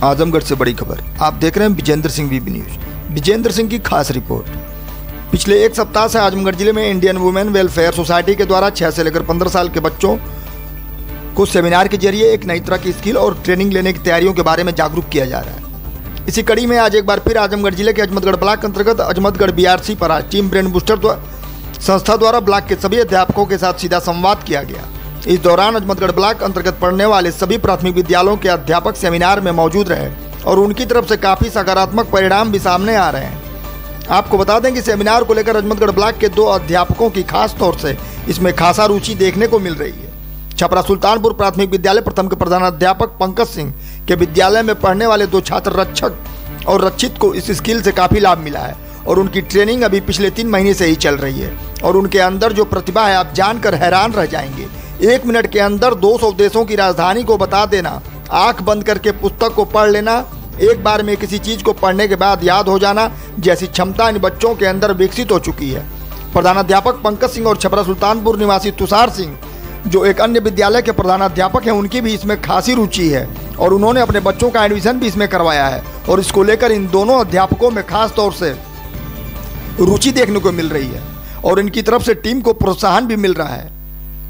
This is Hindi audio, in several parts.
आजमगढ़ से बड़ी खबर। आप देख रहे हैं विजेंद्र सिंह वीबी न्यूज। विजेंद्र सिंह की खास रिपोर्ट। पिछले एक सप्ताह से आजमगढ़ जिले में इंडियन वुमेन वेलफेयर सोसाइटी के द्वारा 6 से लेकर 15 साल के बच्चों को सेमिनार के जरिए एक नई तरह की स्किल और ट्रेनिंग लेने की तैयारियों के बारे में जागरूक किया जा रहा है। इसी कड़ी में आज एक बार फिर आजमगढ़ जिले के अजमतगढ़ ब्लॉक अंतर्गत अजमतगढ़ BRC पर आज टीम ब्रेन बूस्टर संस्था द्वारा ब्लॉक के सभी अध्यापकों के साथ सीधा संवाद किया गया। इस दौरान अजमतगढ़ ब्लॉक अंतर्गत पढ़ने वाले सभी प्राथमिक विद्यालयों के अध्यापक सेमिनार में मौजूद रहे और उनकी तरफ से काफ़ी सकारात्मक परिणाम भी सामने आ रहे हैं। आपको बता दें कि सेमिनार को लेकर अजमतगढ़ ब्लॉक के 2 अध्यापकों की खास तौर से इसमें खासा रुचि देखने को मिल रही है। छपरा सुल्तानपुर प्राथमिक विद्यालय प्रथम के प्रधानाध्यापक पंकज सिंह के विद्यालय में पढ़ने वाले 2 छात्र रक्षक और रक्षित को इस स्किल से काफ़ी लाभ मिला है और उनकी ट्रेनिंग अभी पिछले 3 महीने से ही चल रही है और उनके अंदर जो प्रतिभा है आप जानकर हैरान रह जाएंगे। 1 मिनट के अंदर 200 देशों की राजधानी को बता देना, आंख बंद करके पुस्तक को पढ़ लेना, एक बार में किसी चीज़ को पढ़ने के बाद याद हो जाना जैसी क्षमता इन बच्चों के अंदर विकसित हो चुकी है। प्रधानाध्यापक पंकज सिंह और छपरा सुल्तानपुर निवासी तुषार सिंह जो एक अन्य विद्यालय के प्रधानाध्यापक हैं, उनकी भी इसमें खासी रुचि है और उन्होंने अपने बच्चों का एडमिशन भी इसमें करवाया है और इसको लेकर इन दोनों अध्यापकों में खास तौर से रुचि देखने को मिल रही है और इनकी तरफ से टीम को प्रोत्साहन भी मिल रहा है।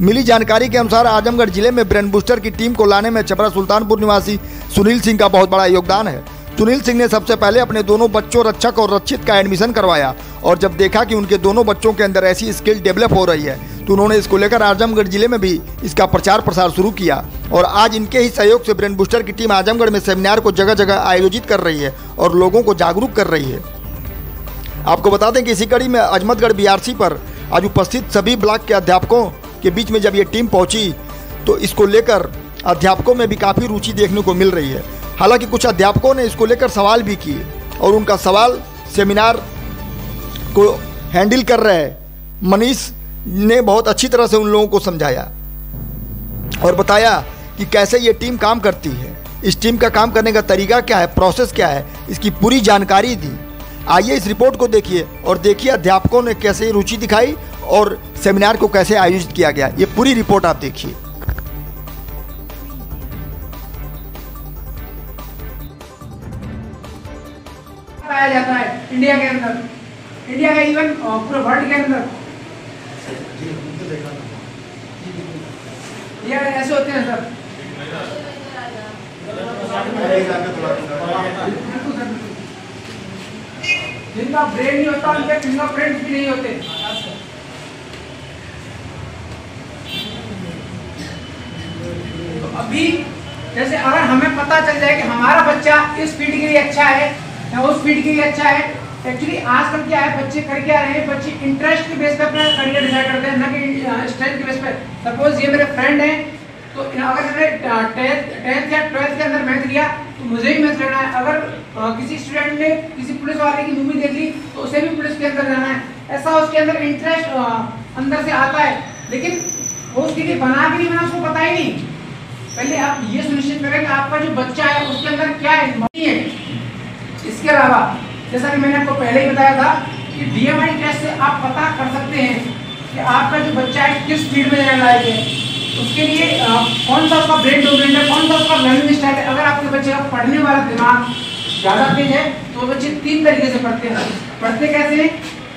मिली जानकारी के अनुसार आजमगढ़ जिले में ब्रेन बूस्टर की टीम को लाने में छपरा सुल्तानपुर निवासी सुनील सिंह का बहुत बड़ा योगदान है। सुनील सिंह ने सबसे पहले अपने दोनों बच्चों रक्षक और रक्षित का एडमिशन करवाया और जब देखा कि उनके दोनों बच्चों के अंदर ऐसी स्किल डेवलप हो रही है तो उन्होंने इसको लेकर आजमगढ़ जिले में भी इसका प्रचार प्रसार शुरू किया और आज इनके ही सहयोग से ब्रेन बूस्टर की टीम आजमगढ़ में सेमिनार को जगह जगह आयोजित कर रही है और लोगों को जागरूक कर रही है। आपको बता दें कि इसी कड़ी में अजमतगढ़ BRC पर आज उपस्थित सभी ब्लॉक के अध्यापकों के बीच में जब ये टीम पहुंची तो इसको लेकर अध्यापकों में भी काफ़ी रुचि देखने को मिल रही है। हालांकि कुछ अध्यापकों ने इसको लेकर सवाल भी किए और उनका सवाल सेमिनार को हैंडल कर रहे मनीष ने बहुत अच्छी तरह से उन लोगों को समझाया और बताया कि कैसे ये टीम काम करती है, इस टीम का काम करने का तरीका क्या है, प्रोसेस क्या है, इसकी पूरी जानकारी दी। आइए इस रिपोर्ट को देखिए और देखिए अध्यापकों ने कैसे रुचि दिखाई और सेमिनार को कैसे आयोजित किया गया। ये पूरी रिपोर्ट आप देखिए। पाया जाता है इंडिया के अंदर, इंडिया का इवन पूरे वर्ल्ड के अंदर ये ऐसे होते हैं सर। जिनका ब्रेन नहीं होता उनके फिंगरप्रिंट्स भी नहीं होते। तो अभी जैसे अगर हमें पता चल जाए कि हमारा बच्चा इस फील्ड के लिए अच्छा है या उस फील्ड के लिए अच्छा है, एक्चुअली आजकल क्या है बच्चे कर क्या रहे हैं, बच्चे इंटरेस्ट के बेस पे अपना करियर डिसाइड करते हैं, ना कि स्ट्रेंथ के बेस पे। सपोज ये मेरे फ्रेंड हैं तो अगर मैंने 10th या 12th के अंदर मैथ लिया तो मुझे भी मैथ लेना है। अगर किसी स्टूडेंट ने किसी पुलिस वाले की मूवी देख ली तो उसे भी पुलिस के अंदर जाना है। ऐसा उसके अंदर इंटरेस्ट अंदर से आता है, लेकिन वो उसके लिए बना कि नहीं बना उसको पता ही नहीं। पहले आप ये सुनिश्चित करें कि आपका जो बच्चा है उसके अंदर क्या है। इसके अलावा जैसा कि मैंने आपको पहले ही बताया था कि DMI टेस्ट से आप पता कर सकते हैं कि आपका जो बच्चा है किस फील्ड में जाने लायक है। उसके लिए कौन सा उसका ब्रेन डोमेन है, कौन सा उसका लर्निंग स्टाइल है। अगर आपके बच्चे का पढ़ने वाला दिमाग ज़्यादा तेज है तो बच्चे 3 तरीके से पढ़ते हैं। पढ़ते कैसे हैं?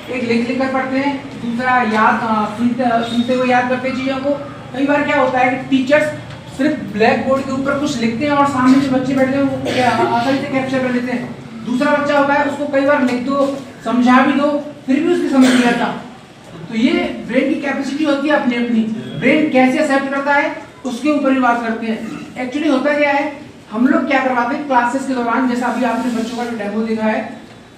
एक लिख कर पढ़ते हैं, दूसरा याद सुनते हुए याद करते हैं चीज़ों को। कई बार क्या होता है कि टीचर्स सिर्फ ब्लैक बोर्ड के ऊपर कुछ लिखते हैं और सामने जो बच्चे बैठे हैं वो आसानी से कैप्चर कर लेते हैं। दूसरा बच्चा होता है उसको कई बार लिख दो, समझा भी दो, फिर भी उसकी समझ नहीं आता। तो ये ब्रेन की कैपेसिटी होती है अपनी अपनी। ब्रेन कैसे एक्सेप्ट करता है उसके ऊपर ही बात करते हैं। एक्चुअली होता क्या है, हम लोग क्या करवाते हैं क्लासेस के दौरान, जैसा अभी आपने बच्चों का जो डेमो देखा है,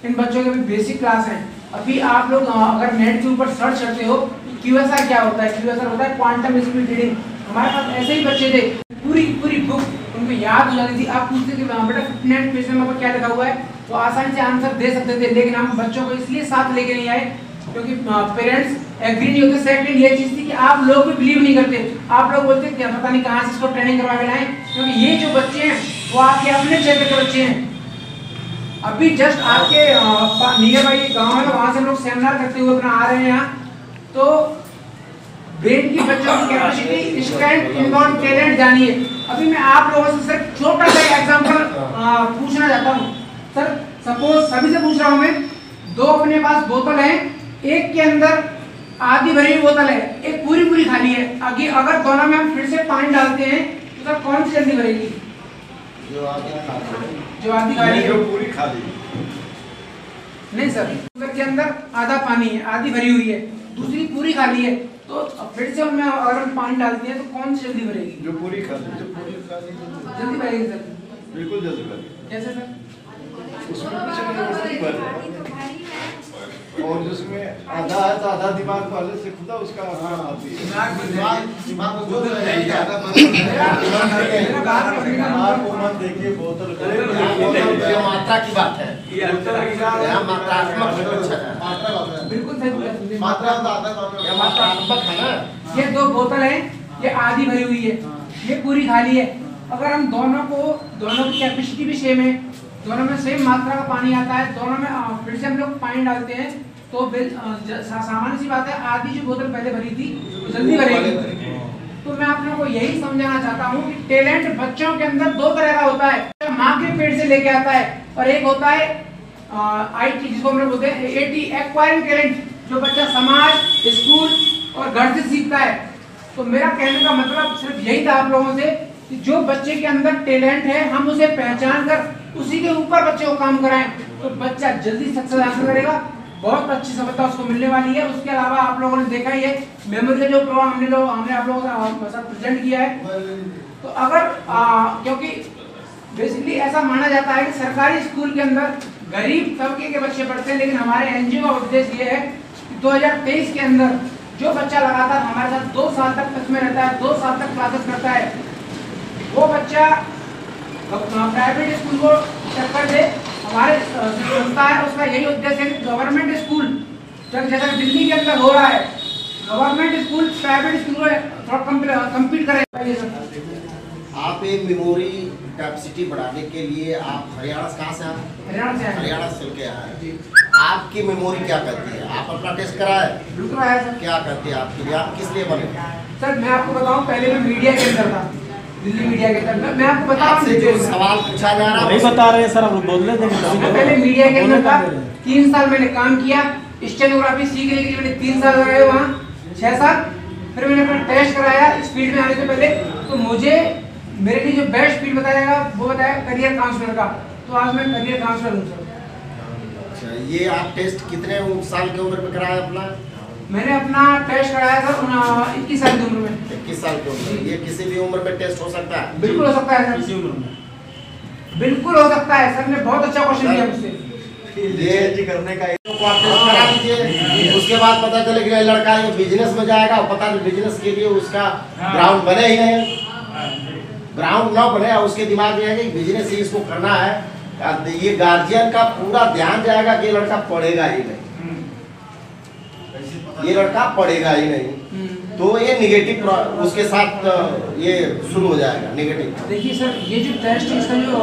इन बच्चों के भी बेसिक क्लास है। अभी आप लोग अगर नेट के ऊपर सर्च करते हो QSR क्या होता है, QSR होता है क्वांटम स्पीड रीडिंग। हमारे पास ऐसे ही बच्चे थे, पूरी बुक उनको याद हो जाती थी। आप पूछते कि बेटा 59 पेज में क्या लिखा हुआ है तो आसानी से आंसर दे सकते थे, लेकिन हम बच्चों को इसलिए साथ लेके नहीं आए क्योंकि पेरेंट्स एग्री नहीं होते। सेकंड ये चीज थी कि आप लोग भी बिलीव नहीं करते। आप लोग बोलते क्या पता नहीं कहाँ से इसको ट्रेनिंग करवा के लाएं, क्योंकि ये जो बच्चे हैं वो आपके अपने क्षेत्र के बच्चे हैं। अभी जस्ट आपके नियर बाई गाँव है, वहाँ से हम लोग सेमिनार करते हुए अपना आ रहे हैं यहाँ। तो ब्रेन की बच्चों की कैपेसिटी, स्ट्रेंथ, इनबॉर्न टैलेंट जानिए। अभी मैं आप लोगों से सिर्फ छोटा सा एग्जांपल पूछना चाहता हूँ सर। सपोज सभी से पूछ रहा हूँ मैं, दो अपने पास बोतल है, एक के अंदर आधी भरी हुई बोतल है, एक पूरी पूरी खाली है। अगर दोनों में हम फिर से पानी डालते हैं तो सर कौन सी जल्दी भरेगी? जो आधी खाली है, पूरी खाली नहीं सर, के अंदर आधा पानी है, आधी भरी हुई है, दूसरी पूरी खाली है, तो फिर से उनमें अगर हम पानी डालते हैं तो कौन सी जल्दी भरेगी? जो पूरी खाली जल्दी भरेगी सर, बिल्कुल जल्दी भरेगी। कैसे सर? और जिसमें आधा है तो आधा दिमाग पहले से खुदा उसका देखिए बोतल मात्रा की बात है, बिल्कुल सही, मात्रात्मक है ना। ये दो बोतल है, ये आधी भरी हुई है, ये पूरी खाली है। अगर हम दोनों की कैपेसिटी भी सेम है, दोनों में सेम मात्रा का पानी आता है, दोनों में फिर से हम लोग पानी डालते हैं तो सामान्य सी बात है, आधी जो बोतल पहले भरी थी तो जल्दी भरेगी। तो मैं आप लोगों को यही समझाना चाहता हूँ कि टैलेंट बच्चों के अंदर दो तरह का होता है, माँ के पेट से लेके आता है, और एक होता है IT, जिसको हम लोग बोलते हैं AT, एक्वायरिंग टैलेंट, जो बच्चा समाज, स्कूल और घर से सीखता है। तो मेरा कहने का मतलब सिर्फ यही था आप लोगों से कि जो बच्चे के अंदर टैलेंट है हम उसे पहचान कर उसी के ऊपर बच्चे को काम कराएं तो बच्चा जल्दी सक्सेस हासिल करेगा, बहुत अच्छी सफलता उसको मिलने वाली है। उसके अलावा आप लोगों ने देखा ही है मेमोरी का जो प्रोग्राम हमने आप लोगों के साथ प्रेजेंट किया है। तो अगर क्योंकि बेसिकली ऐसा माना जाता है कि सरकारी स्कूल के अंदर गरीब तबके के बच्चे पढ़ते हैं, लेकिन हमारे NGO का उद्देश्य ये है कि 2023 के अंदर जो बच्चा लगातार हमारे साथ 2 साल तक टच में रहता है, 2 साल तक क्लासेस करता है, वो बच्चा प्राइवेट स्कूल को टक्कर दे। हमारे संस्था है उसका यही उद्देश्य है कि गवर्नमेंट स्कूल जैसा दिल्ली के अंदर हो रहा है, गवर्नमेंट स्कूल प्राइवेट स्कूल को कम्पीट करे। आप एक मेमोरी कैपेसिटी बढ़ाने के लिए आप हरियाणा कहाँ से आए? हरियाणा से के आए। आपकी मेमोरी क्या करती है? आप अपना टेस्ट कराए? बिल्कुल आया सर। क्या करते हैं आपके लिए? आप किस लिए बने? सर मैं आपको बताऊं, पहले मैं मीडिया के अंदर था, दिल्ली मीडिया के अंदर। मैं आपको बताऊं जो सवाल पूछा जा रहा है नहीं बता रहे हैं सर, आप बोल रहे थे। मैं पहले मीडिया के अंदर था, 3 साल मैंने काम किया, स्टेनोग्राफी सीखने के लिए मैंने 3 साल लगाए वहाँ, 6 साल। फिर मैंने अपना टेस्ट कराया स्पीड में आने से पहले, तो मुझे मेरे लिए जो बेस्ट स्पीड बताया वो बताया करियर काउंसलर का, तो आज मैं करियर काउंसलर हूँ सर। अच्छा, ये आप टेस्ट कितने साल की उम्र में कराया अपना? मैंने अपना टेस्ट कराया था 21 साल की उम्र में। 21 साल की उम्र में। ये किसी भी उम्र में टेस्ट हो सकता है? बिल्कुल हो सकता है सर, इसी उम्र में बिल्कुल हो सकता है। सर ने बहुत अच्छा क्वेश्चन दिया मुझसे। ये करने का करा दीजिए, उसके बाद पता चले कि लड़का ये बिजनेस में जाएगा, पता नहीं बिजनेस के लिए उसका ग्राउंड बने ही नहीं, ग्राउंड ना बने, उसके दिमाग में है कि बिजनेस ही इसको करना है, ये गार्जियन का पूरा ध्यान जाएगा कि ये लड़का पढ़ेगा ही नहीं, ये लड़का पढ़ेगा ही नहीं, तो ये निगेटिव उसके साथ ये शुरू हो जाएगा नेगेटिव। देखिए सर, ये जो टेस्ट इसका जो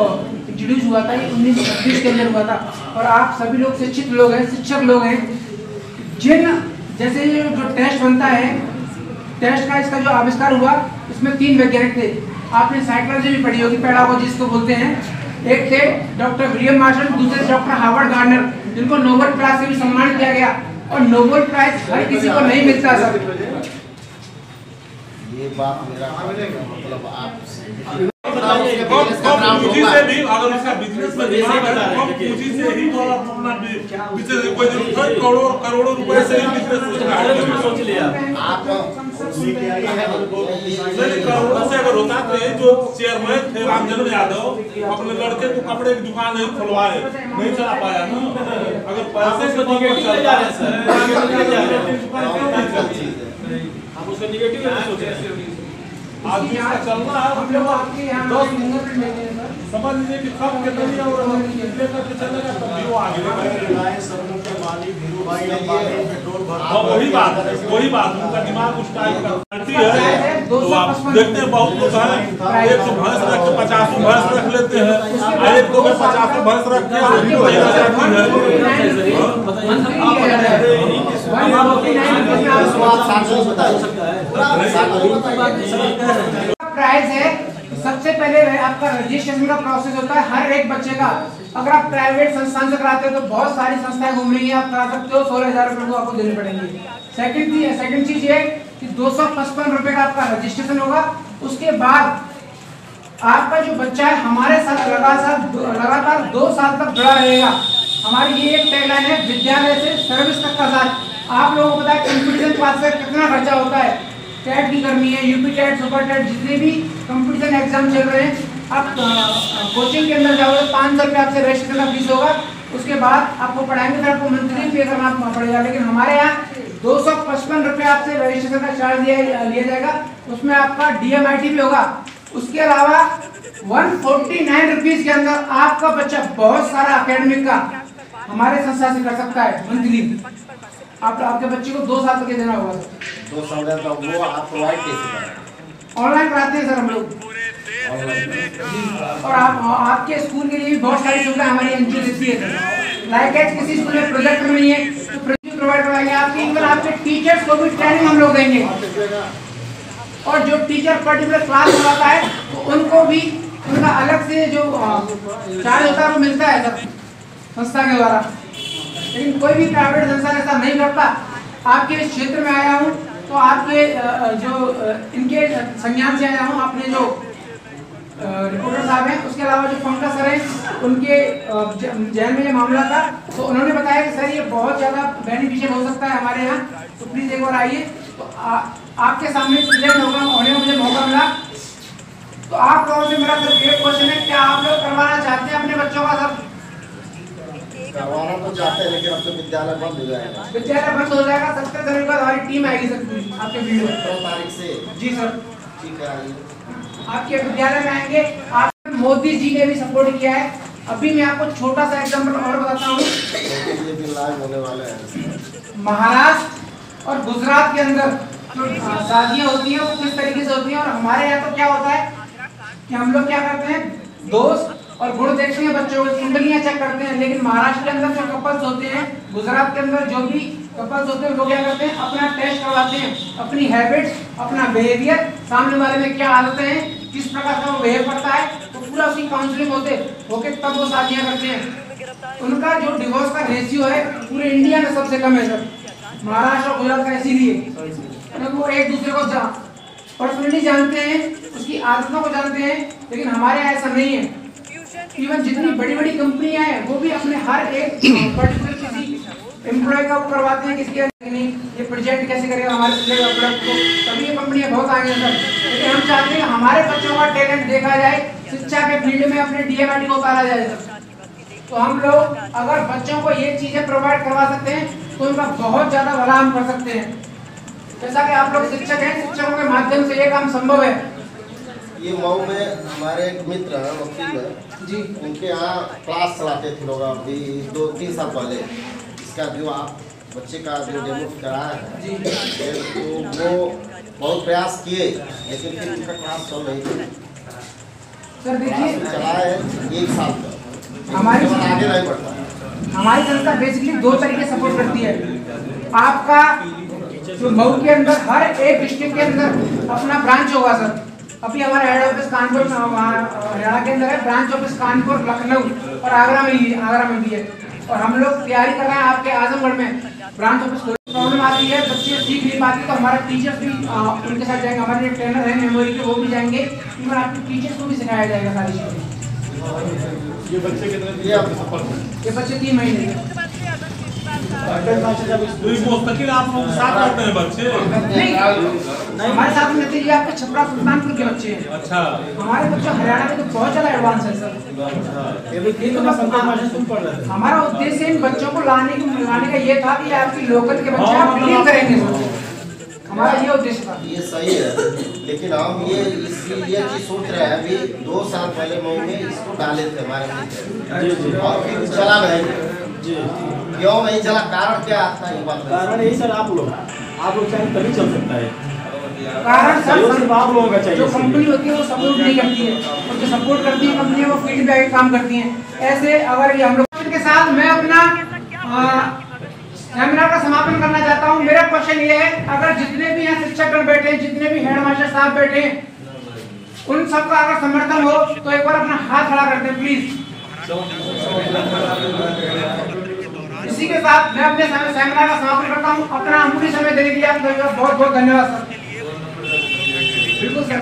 इंट्रोड्यूस हुआ था ये 1936 के अंदर हुआ था, और आप सभी लोग शिक्षित लोग हैं, शिक्षक लोग हैं, जिन जैसे ये जो टेस्ट बनता है, टेस्ट का इसका जो आविष्कार हुआ इसमें 3 वैज्ञानिक थे। आपने साइकोलॉजी भी पढ़ी होगी, पेडागोजी जिसको बोलते हैं। एक थे डॉक्टर विलियम मार्शल, दूसरे डॉक्टर हार्वर्ड गार्डनर, जिनको नोबेल प्राइज से भी सम्मानित किया गया, और नोबेल प्राइज हर किसी को नहीं मिलता सर। ये बात मेरा मतलब आप पूंजी से भी अगर उसका बिजनेस में दिमाग है तो पूंजी से ही वो अपना बिजनेस कोई करोड़ों रुपए से ही बिजनेस सोच लिया आप करोड़ों से अगर होता तो जो चेयरमैन थे रामजन्म यादव अपने लड़के को कपड़े की दुकान नहीं खुलवाए, नहीं चला पाया ना। अगर पैसे से निगेटिव जा रहे हैं सर, आप उसको निगेटिव सोच रहे हैं। आज चलना है हम लोग आपके यहाँ समझ लीजिए कि सब के नहीं और लेकर चलेगा तब भी वो आगे वही बात उनका दिमाग उस टाइप का है। तो आप देखते हैं बहुत लोग हैं 100 भैंस रख के 50 भैंस रख लेते हैं, एक दो 50 भैंस रख के प्राइस है सबसे पहले आपका रजिस्ट्रेशन का प्रोसेस होता है हर एक बच्चे का। अगर आप प्राइवेट संस्थान से कराते हो तो बहुत सारी संस्थाएं घूम रही हैं, आप करा सकते हो, 16,000 रुपये को आपको देने पड़ेंगे। सेकंड चीज ये कि 255 रुपये का आपका रजिस्ट्रेशन होगा। उसके बाद आपका जो बच्चा है हमारे साथ लगातार 2 साल तक जुड़ा रहेगा। हमारी ये एक टैगलाइन है, विद्यालय से सर्विस तक का साथ। आप लोगों को पता है कंपटीशन पास से कितना खर्चा होता है, टेट की करनी है, यूपी टेट, सुपर टेट, जितने भी कंपटीशन एग्जाम चल रहे हैं, आप कोचिंग के अंदर जाओगे 500 रुपये आपसे रजिस्ट्रेशन का फीस होगा। उसके बाद आपको पढ़ाएंगे तो आपको मंथली पे करना पड़ेगा। लेकिन हमारे यहाँ 255 रुपये आपसे रजिस्ट्रेशन का चार्ज लिया जाएगा, उसमें आपका DMIT भी होगा। उसके अलावा 149 रुपीज के अंदर आपका बच्चा बहुत सारा अकेडमिक का हमारे संस्था से कर सकता है मंथली। आपके बच्चे को 2 साल तक देना होगा। 2 साल का वो आप प्रोवाइड कैसे करें? ऑनलाइन कराते हैं सर हम लोग। और आपके स्कूल के लिए भी बहुत सारी सुविधाएं हमारी एनजीओ देती है। लाइक किसी स्कूल में प्रोजेक्ट नहीं है तो प्रोजेक्ट प्रोवाइड कराएंगे आपके, इवन आपके टीचर्स को भी ट्रेनिंग हम लोग देंगे। और जो टीचर पर्टिकुलर क्लास चलाता है तो उनको भी उनका अलग से जो चार्ज होता है वो मिलता है सर संस्था के द्वारा। लेकिन कोई भी प्राइवेट संस्थान ऐसा नहीं करता। आपके क्षेत्र में आया हूँ तो आपके जो इनके संज्ञान से आया हूँ, आपने जो रिपोर्टर साहब हैं, उसके अलावा जो पंकज सर हैं, उनके जेल में ये मामला था तो उन्होंने बताया कि सर ये बहुत ज़्यादा बेनिफिशियल हो सकता है हमारे यहाँ, तो प्लीज़ एक बार आइए। तो आपके सामने प्रेजेंट होगा, मुझे मौका मिला तो आप लोगों से मेरा सिर्फ एक क्वेश्चन है, क्या आप लोग करवाना चाहते हैं अपने बच्चों का? सर करवाना तो चाहते हैं लेकिन अब तो विद्यालय बंद हो जाएगा। विद्यालय बंद हो जाएगा, 17 तारीख को हमारी टीम आएगी सर आपके वीडियो 17 तारीख से। जी सर ठीक है, आइए आपके विद्यालय में आएंगे। आप मोदी जी ने भी सपोर्ट किया है। अभी मैं आपको छोटा सा एग्जाम्पल और बताता हूँ। ये भी लाइव होने वाले हैं। महाराष्ट्र और गुजरात के अंदर जो शादियाँ होती हैं वो किस तरीके से होती हैं, और हमारे यहाँ तो क्या होता है कि हम लोग क्या करते हैं, दोस्त और गुण देखते हैं, बच्चों की कुंडलियाँ चेक करते हैं। लेकिन महाराष्ट्र के अंदर जो कपल्स होते हैं, गुजरात के अंदर जो भी कपल्स होते हैं, वो क्या करते हैं, अपना टेस्ट करवाते हैं, अपनी हैबिट्स, अपना बिहेवियर, सामने वाले में क्या आदतें हैं, किस प्रकार का वो बिहेव करता है, तो पूरा उसकी काउंसलिंग होके तब वो शादियाँ करते हैं। उनका जो डिवोर्स का रेशियो है पूरे इंडिया में सबसे कम है सर, महाराष्ट्र और गुजरात का। इसीलिए वो एक दूसरे को पर्सनली जानते हैं, उसकी आदतों को जानते हैं, लेकिन हमारे यहाँ ऐसा नहीं है। इवन जितनी बड़ी बड़ी कंपनियां हैं वो भी अपने हर एक पर्टिकुलर किसी एम्प्लॉय का वो करवाते हैं, किसके नहीं ये प्रोजेक्ट कैसे करेगा हमारे प्रोडक्ट को, तभी ये कंपनियां बहुत आगे हैं सर। लेकिन हम चाहते हैं हमारे बच्चों का टैलेंट देखा जाए, शिक्षा के फील्ड में अपने DMIT को उतारा जाए सर। तो हम लोग अगर बच्चों को ये चीजें प्रोवाइड करवा सकते हैं तो उनका बहुत ज्यादा भला हम कर सकते हैं। जैसा कि आप लोग शिक्षक हैं, शिक्षकों के माध्यम से ये काम संभव है। ये मऊ में हमारे एक मित्र हैं, वकील है जी, उनके यहाँ क्लास चलाते थे लोग अभी 2-3 साल पहले। इसका जो आप बच्चे का जो डेमो कराया है जी, तो वो बहुत प्रयास किए लेकिन फिर उनका क्लास चल रही थी। सर देखिए चला है 1 साल तक, हमारी आगे नहीं बढ़ता। हमारी संस्था बेसिकली 2 तरीके सपोर्ट करती है। आपका जो मऊ के अंदर हर एक डिस्ट्रिक्ट के अंदर अपना ब्रांच होगा सर। अभी हमारा हेड ऑफिस कानपुर हरियाणा के अंदर है, ब्रांच ऑफिस कानपुर, लखनऊ और आगरा में भी है। और हम लोग तैयारी कर रहे हैं आपके आजमगढ़ में ब्रांच ऑफिस। कोई प्रॉब्लम आती है, बच्चे सीख नहीं पाते तो हमारे टीचर्स भी उनके साथ जाएंगे। हमारे जो ट्रेनर हैं मेमोरी के वो भी जाएंगे, इवन आपके टीचर्स को भी सिखाया जाएगा सारी चीज़ें। ये बच्चे कितने आपके सफल? ये बच्चे 3 महीने के। मुस्तकिल आप लोग साथ रहते हैं बच्चे? नहीं, हमारे साथ में नतीजे आपके छपरा सुल्तानपुर के बच्चे हैं। अच्छा, हमारे बच्चे हरियाणा में तो बहुत ज्यादा एडवांस है सर। हमारा उद्देश्य इन बच्चों को लाने का ये था कि आपकी लोकल के बच्चे आप बिलीव करेंगे सर। हमारा ये उद्देश्य था। ये सही है, लेकिन हम ये चीज सोच रहे हैं। अभी 2 साल पहले मऊ में इसको डाले थे हमारे मित्र और फिर चला नहीं। क्यों नहीं चला, कारण क्या आता है? कारण यही सर, आप लोग चाहे तभी चल सकता है। कारण सर सिर्फ आप लोगों का चाहिए। जो कंपनी होती है वो सपोर्ट नहीं करती है, और जो सपोर्ट करती है कंपनी वो फील्ड पे आके काम करती हैं। ऐसे अगर ये हम लोग के साथ मैं अपना सेमिनार का समापन करना चाहता हूँ। मेरा क्वेश्चन ये है, अगर जितने भी यहाँ शिक्षकगण बैठे हैं, जितने भी हेडमास्टर साहब बैठे हैं, उन सबका अगर समर्थन हो तो एक बार अपना हाथ खड़ा कर दें प्लीज। इसी के साथ मैं अपने सेमिनार का समापन करता हूँ। अपना अमूल्य समय देने के लिए आप सभी का बहुत बहुत धन्यवाद सर। बिल्कुल सर।